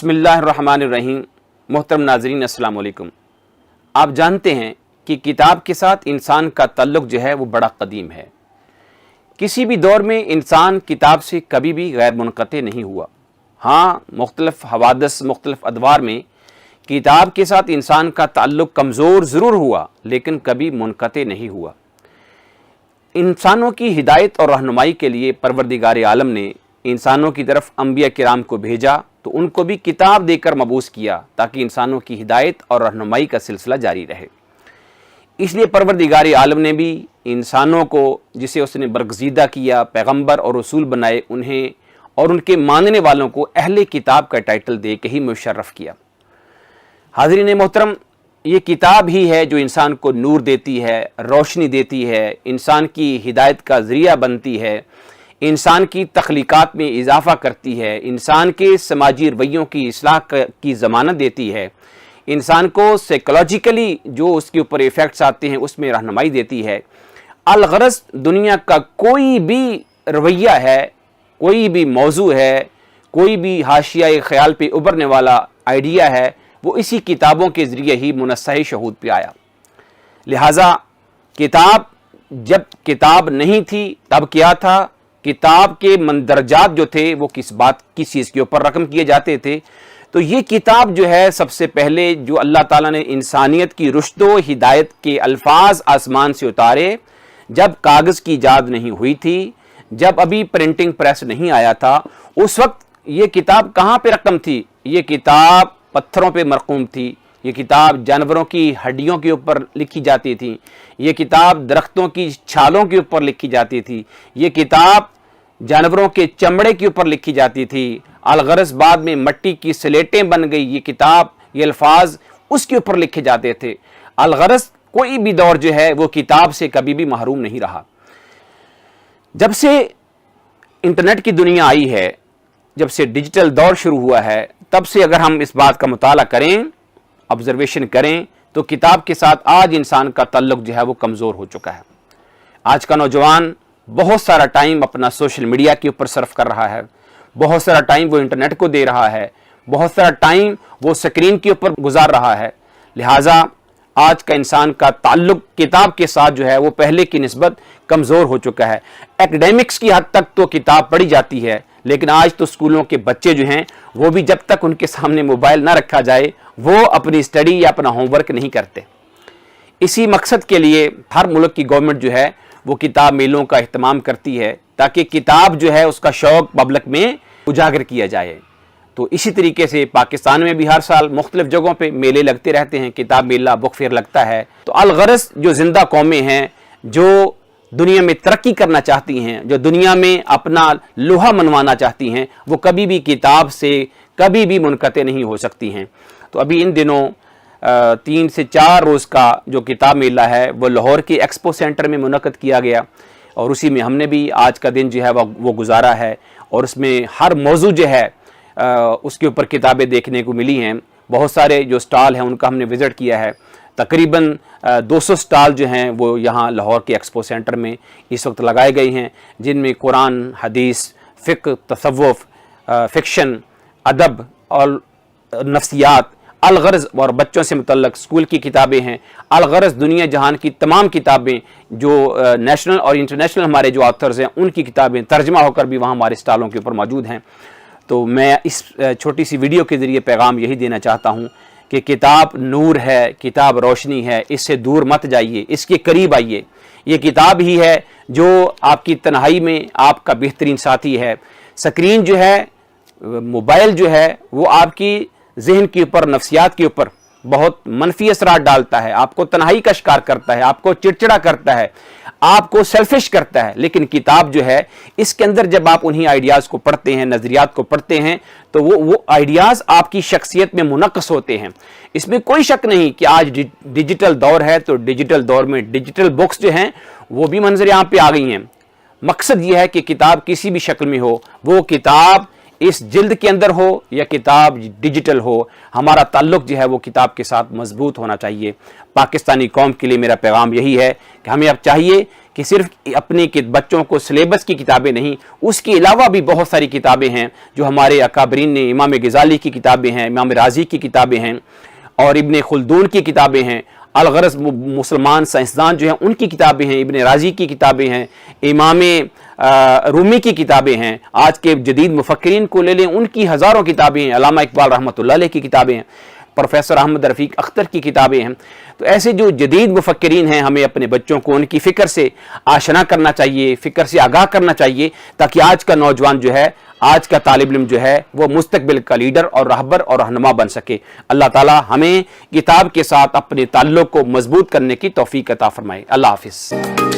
बिस्मिल्लाहिर्रहमानिर्रहीम। मोहतरम नाज़रीन अस्सलाम वालेकुम। आप जानते हैं कि किताब के साथ इंसान का ताल्लुक़ जो है वो बड़ा कदीम है। किसी भी दौर में इंसान किताब से कभी भी गैर मुनक़ते नहीं हुआ। हाँ, मुख्तलिफ़ हवादस मुख्तलिफ़ अदवार में किताब के साथ इंसान का ताल्लुक़ कमज़ोर ज़रूर हुआ, लेकिन कभी मुनक़ते नहीं हुआ। इंसानों की हिदायत और रहनुमाई के लिए परवरदिगार आलम ने इंसानों की तरफ अंबिया किराम को भेजा, तो उनको भी किताब देकर मबूस किया ताकि इंसानों की हिदायत और रहनुमाई का सिलसिला जारी रहे। इसलिए परवरदिगार आलम ने भी इंसानों को, जिसे उसने बरगज़ीदा किया, पैगंबर और रसूल बनाए, उन्हें और उनके मानने वालों को अहले किताब का टाइटल दे के ही मुशर्रफ किया। हाज़रीन मोहतरम, ये किताब ही है जो इंसान को नूर देती है, रोशनी देती है, इंसान की हिदायत का ज़रिया बनती है, इंसान की तख्लीक़ात में इजाफ़ा करती है, इंसान के समाजी रवैयों की इस्लाह की ज़मानत देती है, इंसान को साइकोलॉजिकली जो उसके ऊपर इफ़ेक्ट्स आते हैं उसमें रहनुमाई देती है। अलगरज़ दुनिया का कोई भी रवैया है, कोई भी मौजू है, कोई भी हाशिया ख़याल पे उभरने वाला आइडिया है, वो इसी किताबों के ज़रिए ही मुनस्सह शहूद पे आया। लिहाजा किताब, जब किताब नहीं थी तब क्या था? किताब के मंदरजात जो थे वो किस चीज़ के ऊपर रकम किए जाते थे। तो ये किताब जो है सबसे पहले जो अल्लाह ताला ने इंसानियत की रुश्दो हिदायत के अल्फाज आसमान से उतारे, जब कागज़ की इजाद नहीं हुई थी, जब अभी प्रिंटिंग प्रेस नहीं आया था, उस वक्त ये किताब कहाँ पे रकम थी? ये किताब पत्थरों पे मरकूम थी, ये किताब जानवरों की हड्डियों के ऊपर लिखी जाती थी, ये किताब दरख्तों की छालों के ऊपर लिखी जाती थी, ये किताब जानवरों के चमड़े के ऊपर लिखी जाती थी। अलगरज़ बाद में मट्टी की स्लेटें बन गई, ये किताब, ये अल्फाज उसके ऊपर लिखे जाते थे। अलगरज़ कोई भी दौर जो है वो किताब से कभी भी महरूम नहीं रहा। जब से इंटरनेट की दुनिया आई है, जब से डिजिटल दौर शुरू हुआ है, तब से अगर हम इस बात का मुताला करें, ऑब्जर्वेशन करें, तो किताब के साथ आज इंसान का ताल्लुक़ जो है वो कमज़ोर हो चुका है। आज का नौजवान बहुत सारा टाइम अपना सोशल मीडिया के ऊपर सर्फ कर रहा है, बहुत सारा टाइम वो इंटरनेट को दे रहा है, बहुत सारा टाइम वो स्क्रीन के ऊपर गुजार रहा है। लिहाजा आज का इंसान का ताल्लुक़ किताब के साथ जो है वो पहले की निस्बत कमज़ोर हो चुका है। एकेडमिक्स की हद तक तो किताब पढ़ी जाती है, लेकिन आज तो स्कूलों के बच्चे जो हैं वो भी जब तक उनके सामने मोबाइल ना रखा जाए वो अपनी स्टडी या अपना होमवर्क नहीं करते। इसी मकसद के लिए हर मुल्क की गवर्नमेंट जो है वो किताब मेलों का अहतमाम करती है, ताकि किताब जो है उसका शौक़ पब्लिक में उजागर किया जाए। तो इसी तरीके से पाकिस्तान में भी हर साल मुख्तलिफ जगहों पे मेले लगते रहते हैं, किताब मेला, बुक फेयर लगता है। तो अलगरज़ जो ज़िंदा कौमें हैं, जो दुनिया में तरक्की करना चाहती हैं, जो दुनिया में अपना लोहा मनवाना चाहती हैं, वो कभी भी किताब से कभी भी मुनक़ते नहीं हो सकती हैं। तो अभी इन दिनों 3 से 4 रोज़ का जो किताब मेला है वो लाहौर के एक्सपो सेंटर में मुनक़द किया गया, और उसी में हमने भी आज का दिन जो है वो गुजारा है। और उसमें हर मौजू जो है उसके ऊपर किताबें देखने को मिली हैं। बहुत सारे जो स्टॉल हैं उनका हमने विज़िट किया है। तकरीबन 200 स्टॉल जो हैं वो यहाँ लाहौर के एक्सपो सेंटर में इस वक्त लगाए गए हैं, जिनमें कुरान, हदीस, फ़िक़्ह, तसव्वुफ़, फ़िक्शन, अदब और नफ्सियात, अलगरज़ और बच्चों से मुतल्लक स्कूल की किताबें हैं। अलगरज़ दुनिया जहान की तमाम किताबें, जो नेशनल और इंटरनेशनल हमारे जो ऑथर्स हैं उनकी किताबें तर्जमा होकर भी वहाँ हमारे स्टॉलों के ऊपर मौजूद हैं। तो मैं इस छोटी सी वीडियो के ज़रिए पैगाम यही देना चाहता हूँ कि किताब नूर है, किताब रोशनी है, इससे दूर मत जाइए, इसके करीब आइए। ये किताब ही है जो आपकी तन्हाई में आपका बेहतरीन साथी है। स्क्रीन जो है, मोबाइल जो है, वो आपकी जहन के ऊपर, नफ्सियात के ऊपर बहुत मनफी असरात डालता है, आपको तन्हाई का शिकार करता है, आपको चिड़चिड़ा करता है, आपको सेल्फिश करता है। लेकिन किताब जो है, इसके अंदर जब आप उन्हीं आइडियाज़ को पढ़ते हैं, नज़रियात को पढ़ते हैं, तो वो आइडियाज़ आपकी शख्सियत में मुनक्कस होते हैं। इसमें कोई शक नहीं कि आज डिजिटल दौर है, तो डिजिटल दौर में डिजिटल बुक्स जो हैं वो भी मंजर यहाँ पे आ गई हैं। मकसद ये है कि किताब किसी भी शक्ल में हो, वो किताब इस जिल्द के अंदर हो या किताब डिजिटल हो, हमारा ताल्लुक़ जो है वो किताब के साथ मजबूत होना चाहिए। पाकिस्तानी कौम के लिए मेरा पैगाम यही है कि हमें अब चाहिए कि सिर्फ अपने बच्चों को सिलेबस की किताबें नहीं, उसके अलावा भी बहुत सारी किताबें हैं जो हमारे अकाबरीन ने, इमाम गज़ाली की किताबें हैं, इमाम राज़ी की किताबें हैं और इब्न खुल्दून की किताबें हैं, अलगरज मुसलमान साइंसदान जो हैं उनकी किताबें हैं, इब्न राज़ी की किताबें हैं, इमाम रूमी की किताबें हैं, आज के जदीद मुफक्किरीन को ले लें उनकी हज़ारों किताबें हैं, अल्लामा इकबाल रहमतुल्लाह अलैह की किताबें हैं, प्रोफेसर अहमद रफ़ीक अख्तर की किताबें हैं। तो ऐसे जो जदीद मुफक्किरीन हैं, हमें अपने बच्चों को उनकी फ़िक्र से आशना करना चाहिए, फ़िक्र से आगाह करना चाहिए, ताकि आज का नौजवान जो है, आज का तालिब इल्म जो है वो मुस्तकबिल का लीडर और रहबर और रहनुमा बन सके। अल्लाह ताला हमें किताब के साथ अपने ताल्लुक़ को मजबूत करने की तौफ़ीक़ अता फ़रमाए। अल्लाह हाफ़िज़।